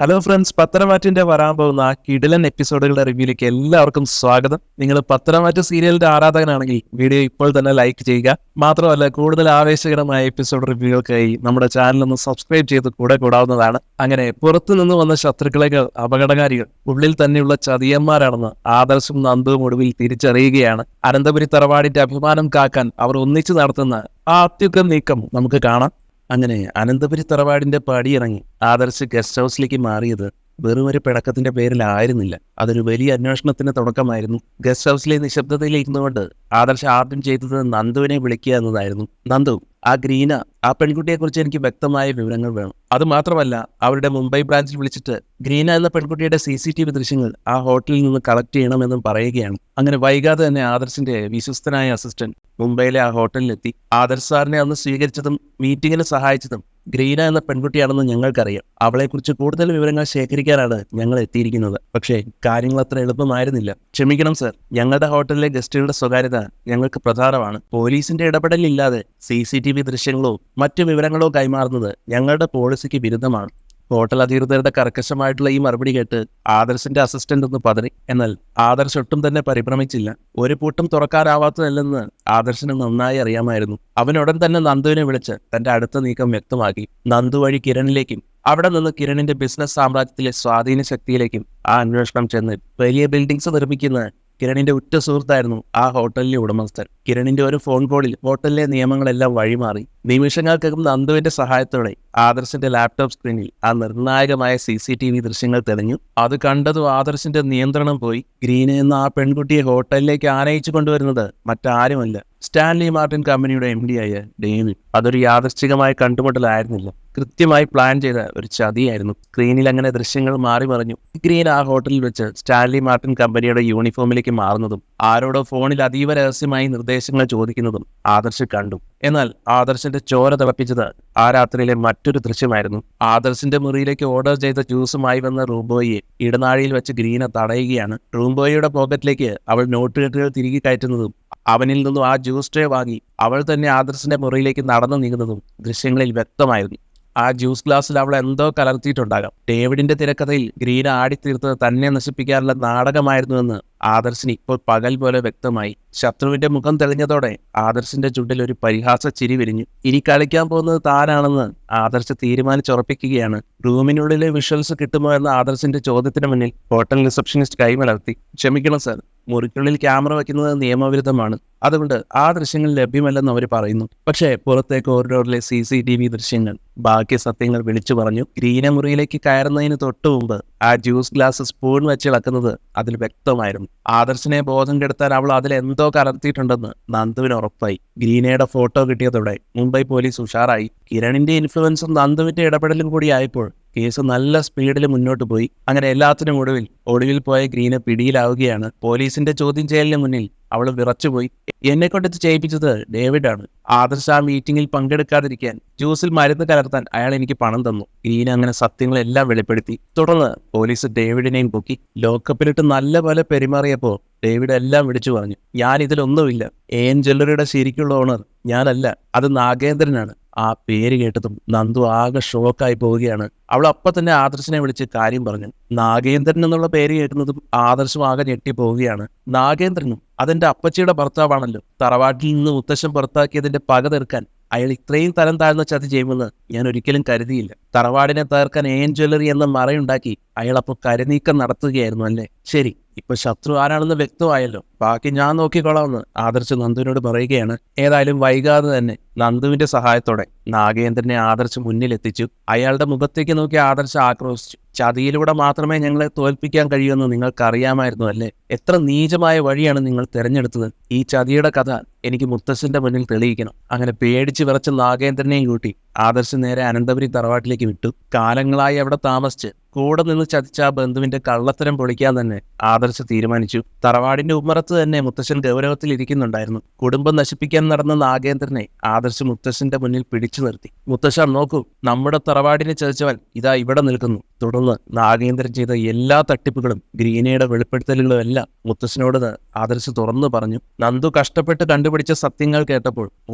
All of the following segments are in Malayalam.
ഹലോ ഫ്രണ്ട്സ്, പത്തനംമാറ്റിന്റെ വരാൻ പോകുന്ന കിടിലൻ എപ്പിസോഡുകളുടെ റിവ്യൂയിലേക്ക് എല്ലാവർക്കും സ്വാഗതം. നിങ്ങൾ പത്തനംമാറ്റ് സീരിയലിന്റെ ആരാധകനാണെങ്കിൽ വീഡിയോ ഇപ്പോൾ തന്നെ ലൈക്ക് ചെയ്യുക. മാത്രമല്ല, കൂടുതൽ ആവേശകരമായ എപ്പിസോഡ് റിവ്യൂകൾക്കായി നമ്മുടെ ചാനൽ ഒന്ന് സബ്സ്ക്രൈബ് ചെയ്ത് കൂടെ കൂടാവുന്നതാണ്. അങ്ങനെ പുറത്തുനിന്ന് വന്ന ശത്രുക്കളേക്കാൾ അപകടകാരികൾ ഉള്ളിൽ തന്നെയുള്ള ചതിയന്മാരാണെന്ന് ആദർശും നന്ദുവും ഒടുവിൽ തിരിച്ചറിയുകയാണ്. അനന്തപുരി തറവാടിന്റെ അഭിമാനം കാക്കാൻ അവർ ഒന്നിച്ചു നടത്തുന്ന ആ അത്യുഗ്ര നീക്കം നമുക്ക് കാണാം. അങ്ങനെ അനന്തപുരി തറവാടിന്റെ പടിയിറങ്ങി ആദർശ് ഗസ്റ്റ് ഹൗസിലേക്ക് മാറിയത് വെറും ഒരു പിണക്കത്തിന്റെ പേരിലായിരുന്നില്ല. അതൊരു വലിയ അന്വേഷണത്തിന് തുടക്കമായിരുന്നു. ഗസ്റ്റ് ഹൗസിലെ നിശബ്ദതയിൽ ഇരുന്നുകൊണ്ട് ആദർശ് ആദ്യം ചെയ്തത് നന്ദുവിനെ വിളിക്കുക എന്നതായിരുന്നു. നന്ദു, ആ ഗ്രീന, ആ പെൺകുട്ടിയെക്കുറിച്ച് എനിക്ക് വ്യക്തമായ വിവരങ്ങൾ വേണം. അതുമാത്രമല്ല, അവരുടെ മുംബൈ ബ്രാഞ്ചിൽ വിളിച്ചിട്ട് ഗ്രീന എന്ന പെൺകുട്ടിയുടെ CCTV ദൃശ്യങ്ങൾ ആ ഹോട്ടലിൽ നിന്ന് കളക്ട് ചെയ്യണമെന്നും പറയുകയാണ്. അങ്ങനെ വൈകാതെ തന്നെ ആദർശിന്റെ വിശ്വസ്തനായ അസിസ്റ്റന്റ് മുംബൈയിലെ ആ ഹോട്ടലിലെത്തി. ആദർശ് സാറിനെ അന്ന് സ്വീകരിച്ചതും മീറ്റിങ്ങിന് സഹായിച്ചതും ഗ്രീന എന്ന പെൺകുട്ടിയാണെന്ന് ഞങ്ങൾക്കറിയാം. അവളെക്കുറിച്ച് കൂടുതൽ വിവരങ്ങൾ ശേഖരിക്കാനാണ് ഞങ്ങൾ എത്തിയിരിക്കുന്നത്. പക്ഷേ കാര്യങ്ങൾ അത്ര എളുപ്പമായിരുന്നില്ല. ക്ഷമിക്കണം സർ, ഞങ്ങളുടെ ഹോട്ടലിലെ ഗസ്റ്റുകളുടെ സ്വകാര്യത ഞങ്ങൾക്ക് പ്രധാനമാണ്. പോലീസിന്റെ ഇടപെടലില്ലാതെ CCTV ദൃശ്യങ്ങളോ മറ്റു വിവരങ്ങളോ കൈമാറുന്നത് ഞങ്ങളുടെ പോളിസിക്ക് വിരുദ്ധമാണ്. ഹോട്ടൽ അധികൃതരുടെ കർക്കശമായിട്ടുള്ള ഈ മറുപടി കേട്ട് ആദർശിന്റെ അസിസ്റ്റന്റ് ഒന്ന് പതറി. എന്നാൽ ആദർശ് ഒട്ടും തന്നെ പരിഭ്രമിച്ചില്ല. ഒരു പൂട്ടും തുറക്കാനാവാത്തതല്ലെന്ന് ആദർശിന് നന്നായി അറിയാമായിരുന്നു. അവനുടൻ തന്നെ നന്ദുവിനെ വിളിച്ച് തന്റെ അടുത്ത നീക്കം വ്യക്തമാക്കി. നന്ദു വഴി കിരണിലേക്കും അവിടെ നിന്ന് കിരണിന്റെ ബിസിനസ് സാമ്രാജ്യത്തിലെ സ്വാധീന ശക്തിയിലേക്കും ആ അന്വേഷണം ചെന്ന് വലിയ ബിൽഡിംഗ്സ് നിർമ്മിക്കുന്ന കിരണിന്റെ ഉറ്റ സുഹൃത്തായിരുന്നു ആ ഹോട്ടലിലെ ഉടമസ്ഥൻ. കിരണിന്റെ ഒരു ഫോൺ കോളിൽ ഹോട്ടലിലെ നിയമങ്ങളെല്ലാം വഴിമാറി. നിമിഷങ്ങൾക്കകം നന്ദുവിന്റെ സഹായത്തോടെ ആദർശിന്റെ ലാപ്ടോപ്പ് സ്ക്രീനിൽ ആ നിർണായകമായ CCTV ദൃശ്യങ്ങൾ തെളിഞ്ഞു. അത് കണ്ടതും ആദർശിന്റെ നിയന്ത്രണം പോയി. ഗ്രീന എന്ന ആ പെൺകുട്ടിയെ ഹോട്ടലിലേക്ക് ആനയിച്ചു കൊണ്ടുവരുന്നത് മറ്റാരുമല്ല, സ്റ്റാൻലി മാർട്ടിൻ കമ്പനിയുടെ MD ആയ ഡേവിഡ്. അതൊരു യാദൃശ്ചികമായ കണ്ടുമുട്ടലായിരുന്നില്ല, കൃത്യമായി പ്ലാൻ ചെയ്ത ഒരു ചതിയായിരുന്നു. സ്ക്രീനിൽ അങ്ങനെ ദൃശ്യങ്ങൾ മാറി മറിഞ്ഞു. ഗ്രീൻ ആ ഹോട്ടലിൽ വെച്ച് സ്റ്റാൻലി മാർട്ടിൻ കമ്പനിയുടെ യൂണിഫോമിലേക്ക് മാറുന്നതും ആരോടോ ഫോണിൽ അതീവ രഹസ്യമായി നിർദ്ദേശങ്ങൾ ചോദിക്കുന്നതും ആദർശ് കണ്ടു. എന്നാൽ ആദർശിന്റെ ചോര തിളപ്പിച്ചത് ആ രാത്രിയിലെ മറ്റൊരു ദൃശ്യമായിരുന്നു. ആദർശിന്റെ മുറിയിലേക്ക് ഓർഡർ ചെയ്ത ജ്യൂസുമായി വന്ന റൂംബോയെ ഇടനാഴിയിൽ വെച്ച് ഗ്രീന തടയുകയാണ്. റൂംബോയുടെ പോക്കറ്റിലേക്ക് അവൾ നോട്ടുകെട്ടുകൾ തിരികെ കയറ്റുന്നതും അവനിൽ നിന്നും ആ ജ്യൂസ് ട്രേ വാങ്ങി അവൾ തന്നെ ആദർശിന്റെ മുറിയിലേക്ക് നടന്നു നീങ്ങുന്നതും ദൃശ്യങ്ങളിൽ വ്യക്തമായിരുന്നു. ആ ജ്യൂസ് ഗ്ലാസ്സിൽ അവൾ എന്തോ കലർത്തിയിട്ടുണ്ടാകാം. ഡേവിഡിന്റെ തിരക്കഥയിൽ ഗ്രീന ആടിത്തീർത്തത് തന്നെ നശിപ്പിക്കാനുള്ള നാടകമായിരുന്നുവെന്ന് ആദർശിന് ഇപ്പോൾ പകൽ പോലെ വ്യക്തമായി. ശത്രുവിന്റെ മുഖം തെളിഞ്ഞതോടെ ആദർശിന്റെ ചുണ്ടിൽ ഒരു പരിഹാസ ചിരി വിരിഞ്ഞു. ഇനി കളിക്കാൻ പോകുന്നത് താനാണെന്ന് ആദർശ് തീരുമാനിച്ചുറപ്പിക്കുകയാണ്. റൂമിനുള്ളിലെ വിഷ്വൽസ് കിട്ടുമോ എന്ന ആദർശിന്റെ ചോദ്യത്തിന് മുന്നിൽ ഹോട്ടൽ റിസപ്ഷനിസ്റ്റ് കൈമലർത്തി. ക്ഷമിക്കണം സർ, മുറിക്കുള്ളിൽ ക്യാമറ വയ്ക്കുന്നത് നിയമവിരുദ്ധമാണ്. അതുകൊണ്ട് ആ ദൃശ്യങ്ങൾ ലഭ്യമല്ലെന്ന് അവർ പറയുന്നു. പക്ഷേ പുറത്തെ കോറിഡോറിലെ CCTV ദൃശ്യങ്ങൾ ബാക്കി സത്യങ്ങൾ വിളിച്ചു പറഞ്ഞു. ഗ്രീന മുറിയിലേക്ക് കയറുന്നതിന് തൊട്ടു മുമ്പ് ആ ജ്യൂസ് ഗ്ലാസ് സ്പൂൺ വെച്ച് ഇളക്കുന്നത് അതിൽ വ്യക്തമായിരുന്നു. ആദർശിനെ ബോധം കെടുത്താൻ അവൾ അതിലെന്തോ കലർത്തിയിട്ടുണ്ടെന്ന് നന്ദുവിന് ഉറപ്പായി. ഗ്രീനയുടെ ഫോട്ടോ കിട്ടിയതോടെ മുംബൈ പോലീസ് ഉഷാറായി. കിരണിന്റെ ഇൻഫ്ലുവൻസും നന്ദുവിന്റെ ഇടപെടലും കൂടി ആയപ്പോൾ കേസ് നല്ല സ്പീഡിൽ മുന്നോട്ട് പോയി. അങ്ങനെ എല്ലാത്തിനും ഒടുവിൽ പോയ ഗ്രീന പിടിയിലാവുകയാണ്. പോലീസിന്റെ ചോദ്യം ചെയ്യലിന് മുന്നിൽ അവൾ വിറച്ചുപോയി. എന്നെ കൊണ്ടിത് ചെയ്യിപ്പിച്ചത് ഡേവിഡാണ്. ആദർശ് ആ മീറ്റിംഗിൽ പങ്കെടുക്കാതിരിക്കാൻ ജ്യൂസിൽ മരുന്ന് കലർത്താൻ അയാൾ എനിക്ക് പണം തന്നു. ഗ്രീന അങ്ങനെ സത്യങ്ങളെല്ലാം വെളിപ്പെടുത്തി. തുടർന്ന് പോലീസ് ഡേവിഡിനെയും പൊക്കി. ലോക്കപ്പിലിട്ട് നല്ല പോലെ പെരുമാറിയപ്പോൾ ഡേവിഡ് എല്ലാം വിളിച്ചു പറഞ്ഞു. ഞാൻ ഇതിലൊന്നുമില്ല. AN ജ്വല്ലറിയുടെ ശരിക്കുള്ള ഓണർ ഞാനല്ല, അത് നാഗേന്ദ്രനാണ്. ആ പേര് കേട്ടതും നന്ദു ആകെ ഷോക്കായി പോവുകയാണ്. അവൾ അപ്പം തന്നെ ആദർശിനെ വിളിച്ച് കാര്യം പറഞ്ഞു. നാഗേന്ദ്രൻ എന്നുള്ള പേര് കേൾക്കുന്നതും ആദർശം ആകെ ഞെട്ടിപ്പോവുകയാണ്. നാഗേന്ദ്രനും അതെന്റെ അപ്പച്ചിയുടെ ഭർത്താവാണല്ലോ. തറവാട്ടിൽ നിന്ന് മുത്തശ്ശൻ പുറത്താക്കിയതിന്റെ പക തീർക്കാൻ അയാൾ ഇത്രയും തരം താഴ്ന്ന ചതി ചെയ്യുമെന്ന് ഞാൻ ഒരിക്കലും കരുതിയില്ല. തറവാടിനെ തകർക്കാൻ AN ജ്വല്ലറി എന്ന മറയുണ്ടാക്കി അയാൾ അപ്പോൾ കരുനീക്കം നടത്തുകയായിരുന്നു അല്ലേ? ശരി, ഇപ്പൊ ശത്രു ആരാണെന്ന് വ്യക്തമായല്ലോ. ബാക്കി ഞാൻ നോക്കിക്കൊള്ളാമെന്ന് ആദർശ് നന്ദുവിനോട് പറയുകയാണ്. ഏതായാലും വൈകാതെ തന്നെ നന്ദുവിന്റെ സഹായത്തോടെ നാഗേന്ദ്രനെ ആദർശ് മുന്നിലെത്തിച്ചു. അയാളുടെ മുഖത്തേക്ക് നോക്കി ആദർശ് ആക്രോശിച്ചു. ചതിയിലൂടെ മാത്രമേ ഞങ്ങളെ തോൽപ്പിക്കാൻ കഴിയുമെന്ന് നിങ്ങൾക്കറിയാമായിരുന്നു അല്ലേ? എത്ര നീചമായ വഴിയാണ് നിങ്ങൾ തിരഞ്ഞെടുത്തത്. ഈ ചതിയുടെ കഥ എനിക്ക് മുത്തശ്ശന്റെ മുന്നിൽ തെളിയിക്കണം. അങ്ങനെ പേടിച്ച് വിറച്ച നാഗേന്ദ്രനെയും കൂട്ടി ആദർശ് നേരെ അനന്തപുരി തറവാട്ടിലേക്ക് വിട്ടു. കാലങ്ങളായി അവിടെ താമസിച്ച് കൂടെ നിന്ന് ചതിച്ച ആ ബന്ധുവിന്റെ കള്ളത്തരം പൊളിക്കാൻ തന്നെ ആദർശ് തീരുമാനിച്ചു. തറവാടിന്റെ ഉമ്മറത്ത് തന്നെ മുത്തശ്ശൻ ഗൗരവത്തിൽ ഇരിക്കുന്നുണ്ടായിരുന്നു. കുടുംബം നശിപ്പിക്കാൻ നടന്ന നാഗേന്ദ്രനെ ആദർശ് മുത്തശ്ശന്റെ മുന്നിൽ പിടിച്ചു നിർത്തി. മുത്തശ്ശൻ നോക്കൂ, നമ്മുടെ തറവാടിനെ ചതിച്ചവൻ ഇതാ ഇവിടെ നിൽക്കുന്നു. തുടർന്ന് നാഗേന്ദ്രൻ ചെയ്ത എല്ലാ തട്ടിപ്പുകളും ഗ്രീനയുടെ വെളിപ്പെടുത്തലുകളും എല്ലാം മുത്തശ്ശനോട് ആദർശ് തുറന്നു പറഞ്ഞു. നന്ദു കഷ്ടപ്പെട്ട് കണ്ടുപിടിച്ച സത്യങ്ങൾ കേട്ടപ്പോൾ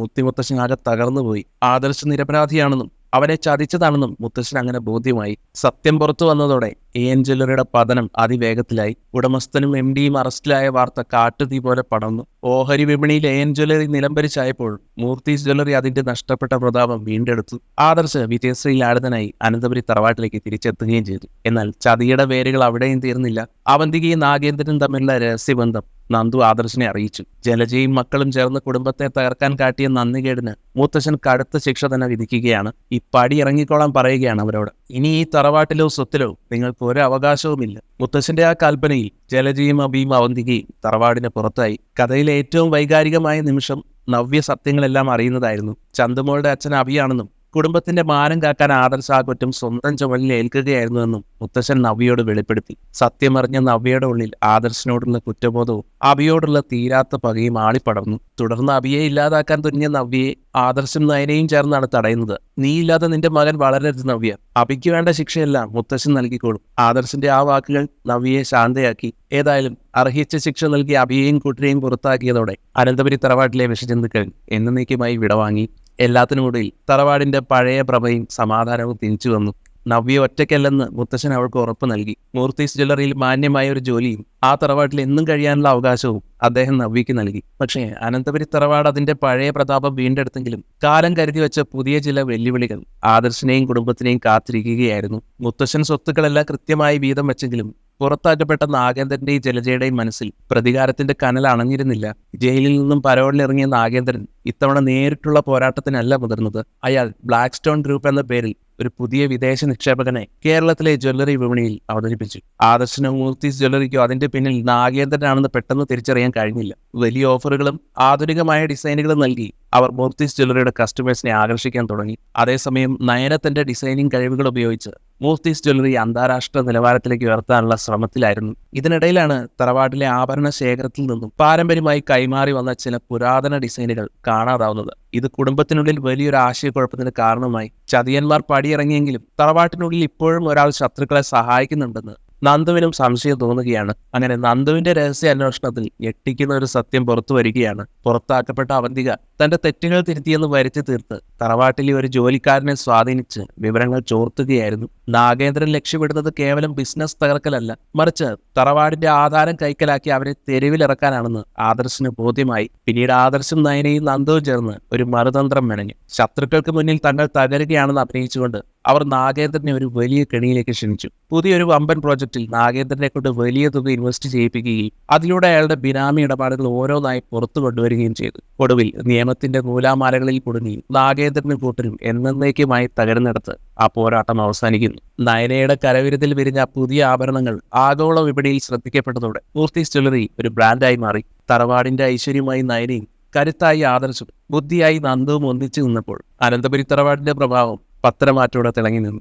മുത്തശ്ശൻ ആകെ തകർന്നുപോയി. ആദർശ് നിരപരാധിയാണെന്നും അവനെ ചതിച്ചതാണെന്നും മുത്തശ്ശൻ അങ്ങനെ ബോധ്യമായി. സത്യം പുറത്തു വന്നതോടെ AN ജ്വല്ലറിയുടെ പതനം അതിവേഗത്തിലായി. ഉടമസ്ഥനും MDയും അറസ്റ്റിലായ വാർത്ത കാട്ടുതീ പോലെ പടർന്നു. ഓഹരി വിപണിയിൽ AN ജ്വല്ലറി നിലംപരിച്ചായപ്പോൾ മൂർത്തീസ് ജ്വല്ലറി അതിന്റെ നഷ്ടപ്പെട്ട പ്രതാപം വീണ്ടെടുത്തു. ആദർശ് വിജയശ്രീ ലാളിതനായി അനന്തപുരി തറവാട്ടിലേക്ക് തിരിച്ചെത്തുകയും ചെയ്തു. എന്നാൽ ചതിയുടെ വേരുകൾ അവിടെയും തീർന്നില്ല. അവന്തികയും നാഗേന്ദ്രനും തമ്മിലുള്ള രഹസ്യബന്ധം നന്ദു ആദർശിനെ അറിയിച്ചു. ജലജയും മക്കളും ചേർന്ന് കുടുംബത്തെ തകർക്കാൻ കാട്ടിയ നന്ദികേടിന് മുത്തശ്ശൻ കടുത്ത ശിക്ഷ തന്നെ വിധിക്കുകയാണ്. ഈ പടി ഇറങ്ങിക്കോളാൻ പറയുകയാണ് അവരോട്. ഇനി ഈ തറവാട്ടിലോ സ്വത്തിലോ നിങ്ങൾക്ക് ഒരു അവകാശവുമില്ല. മുത്തശ്ശന്റെ ആ കൽപ്പനയിൽ ജലജയും അബിയും അവന്തികയും തറവാടിന് പുറത്തായി. കഥയിലെ ഏറ്റവും വൈകാരികമായ നിമിഷം നവ്യ സത്യങ്ങളെല്ലാം അറിയുന്നതായിരുന്നു. ചന്തുമോളുടെ അച്ഛൻ അബിയാണെന്നും കുടുംബത്തിന്റെ മാനം കാക്കാൻ ആദർശ് ആ കുറ്റം സ്വന്തം ചുമലിൽ ഏൽക്കുകയായിരുന്നുവെന്നും മുത്തശ്ശൻ നവ്യയോട് വെളിപ്പെടുത്തി. സത്യമറിഞ്ഞ നവ്യയുടെ ഉള്ളിൽ ആദർശിനോടുള്ള കുറ്റബോധവും അബിയോടുള്ള തീരാത്ത പകയും ആളിപ്പടർന്നു. തുടർന്ന് അബിയെ ഇല്ലാതാക്കാൻ തുനിഞ്ഞ നവ്യയെ ആദർശും നയനയും ചേർന്നാണ് തടയുന്നത്. നീയില്ലാതെ നിന്റെ മകൻ വളരരുത് നവ്യ. അബിക്ക് വേണ്ട ശിക്ഷയെല്ലാം മുത്തശ്ശൻ നൽകിക്കോളും. ആദർശിന്റെ ആ വാക്കുകൾ നവ്യയെ ശാന്തയാക്കി. ഏതായാലും അർഹിച്ച ശിക്ഷ നൽകി അബിയെയും കൂട്ടരെയും പുറത്താക്കിയതോടെ അനന്തപുരി തറവാട്ടിലെ വിഷജന്തുക്കൾ എന്നേക്കുമായി വിടവാങ്ങി. എല്ലാത്തിനുമൊടുവിൽ തറവാടിന്റെ പഴയ പ്രഭയും സമാധാനവും തിരിച്ചു വന്നു. നവ്യ ഒറ്റയ്ക്കല്ലെന്ന് മുത്തശ്ശൻ അവൾക്ക് ഉറപ്പ് നൽകി. മൂർത്തീസ് ജ്വല്ലറിയിൽ മാന്യമായ ഒരു ജോലിയും ആ തറവാട്ടിൽ എന്നും കഴിയാനുള്ള അവകാശവും അദ്ദേഹം നവ്യയ്ക്ക് നൽകി. പക്ഷേ അനന്തപുരി തറവാട് അതിന്റെ പഴയ പ്രതാപം വീണ്ടെടുത്തെങ്കിലും കാലം കരുതി വെച്ച പുതിയ ചില വെല്ലുവിളികൾ ആദർശിനെയും കുടുംബത്തിനെയും കാത്തിരിക്കുകയായിരുന്നു. മുത്തശ്ശൻ സ്വത്തുക്കളെല്ലാം കൃത്യമായി വീതം വെച്ചെങ്കിലും പുറത്താക്കപ്പെട്ട നാഗേന്ദ്രന്റെയും ജലജയുടെയും മനസ്സിൽ പ്രതികാരത്തിന്റെ കനൽ അണഞ്ഞിരുന്നില്ല. ജയിലിൽ നിന്നും പരോളിലിറങ്ങിയ നാഗേന്ദ്രൻ ഇത്തവണ നേരിട്ടുള്ള പോരാട്ടത്തിനല്ല മുതിർന്നത്. അയാൾ ബ്ലാക്ക് സ്റ്റോൺ ഗ്രൂപ്പ് എന്ന പേരിൽ ഒരു പുതിയ വിദേശ നിക്ഷേപകനെ കേരളത്തിലെ ജ്വല്ലറി വിപണിയിൽ അവതരിപ്പിച്ചു. ആദർശിനോ മൂർത്തീസ് ജ്വല്ലറിക്കോ അതിന്റെ പിന്നിൽ നാഗേന്ദ്രനാണെന്ന് പെട്ടെന്ന് തിരിച്ചറിയാൻ കഴിഞ്ഞില്ല. വലിയ ഓഫറുകളും ആധുനികമായ ഡിസൈനുകളും നൽകി അവർ മൂർത്തീസ് ജ്വല്ലറിയുടെ കസ്റ്റമേഴ്സിനെ ആകർഷിക്കാൻ തുടങ്ങി. അതേസമയം നയന തന്റെ ഡിസൈനിങ് കഴിവുകൾ ഉപയോഗിച്ച് മൂർത്തീസ് ജ്വല്ലറി അന്താരാഷ്ട്ര നിലവാരത്തിലേക്ക് ഉയർത്താനുള്ള ശ്രമത്തിലായിരുന്നു. ഇതിനിടയിലാണ് തറവാട്ടിലെ ആഭരണ ശേഖരത്തിൽ നിന്നും പാരമ്പര്യമായി കൈമാറി വന്ന ചില പുരാതന ഡിസൈനുകൾ കാണാതാവുന്നത്. ഇത് കുടുംബത്തിനുള്ളിൽ വലിയൊരു ആശയക്കുഴപ്പത്തിന് കാരണമായി. ചതിയന്മാർ പടിയിറങ്ങിയെങ്കിലും തറവാട്ടിനുള്ളിൽ ഇപ്പോഴും ഒരാൾ ശത്രുക്കളെ സഹായിക്കുന്നുണ്ടെന്ന് നന്ദുവിനും സംശയം തോന്നുകയാണ്. അങ്ങനെ നന്ദുവിന്റെ രഹസ്യ അന്വേഷണത്തിൽ ഞെട്ടിക്കുന്ന ഒരു സത്യം പുറത്തു വരികയാണ്. പുറത്താക്കപ്പെട്ട അവന്തിക തന്റെ തെറ്റുകൾ തിരുത്തിയെന്ന് വരുത്തി തീർത്ത് തറവാട്ടിലെ ഒരു ജോലിക്കാരനെ സ്വാധീനിച്ച് വിവരങ്ങൾ ചോർത്തുകയായിരുന്നു. നാഗേന്ദ്രൻ ലക്ഷ്യമിടുന്നത് കേവലം ബിസിനസ് തകർക്കലല്ല, മറിച്ച് തറവാടിന്റെ ആധാരം കൈക്കലാക്കി അവരെ തെരുവിലിറക്കാനാണെന്ന് ആദർശിന് ബോധ്യമായി. പിന്നീട് ആദർശും നയനയും നന്ദുവും ചേർന്ന് ഒരു മറുതന്ത്രം മെനഞ്ഞു. ശത്രുക്കൾക്ക് മുന്നിൽ തങ്ങൾ തകരുകയാണെന്ന് അഭിനയിച്ചുകൊണ്ട് അവർ നാഗേന്ദ്രനെ ഒരു വലിയ കെണിയിലേക്ക് ക്ഷണിച്ചു. പുതിയൊരു വമ്പൻ പ്രോജക്റ്റിൽ നാഗേന്ദ്രനെ കൊണ്ട് വലിയ തുക ഇൻവെസ്റ്റ് ചെയ്യിപ്പിക്കുകയും അതിലൂടെ അയാളുടെ ബിനാമി ഇടപാടുകൾ ഓരോന്നായി പുറത്തു കൊണ്ടുവരികയും ചെയ്തു. ഒടുവിൽ നിയമത്തിന്റെ നൂലാമാലകളിൽ കുടുങ്ങി നാഗേന്ദ്രനും കൂട്ടരും എന്നേക്കുമായി തകരുന്നിടത്ത് ആ പോരാട്ടം അവസാനിക്കുന്നു. നയനയുടെ കരവിരുതിൽ വിരിഞ്ഞ പുതിയ ആഭരണങ്ങൾ ആഗോള വിപണിയിൽ ശ്രദ്ധിക്കപ്പെട്ടതോടെ മൂർത്തീസ് ജ്വല്ലറി ഒരു ബ്രാൻഡായി മാറി. തറവാടിന്റെ ഐശ്വര്യമായി നയനയും കരുത്തായി ആദർശും ബുദ്ധിയായി നന്ദുവും ഒന്നിച്ചു നിന്നപ്പോൾ അനന്തപുരി തറവാടിന്റെ പ്രഭാവം പത്തരമാറ്റോടെ തിളങ്ങി നിന്നു.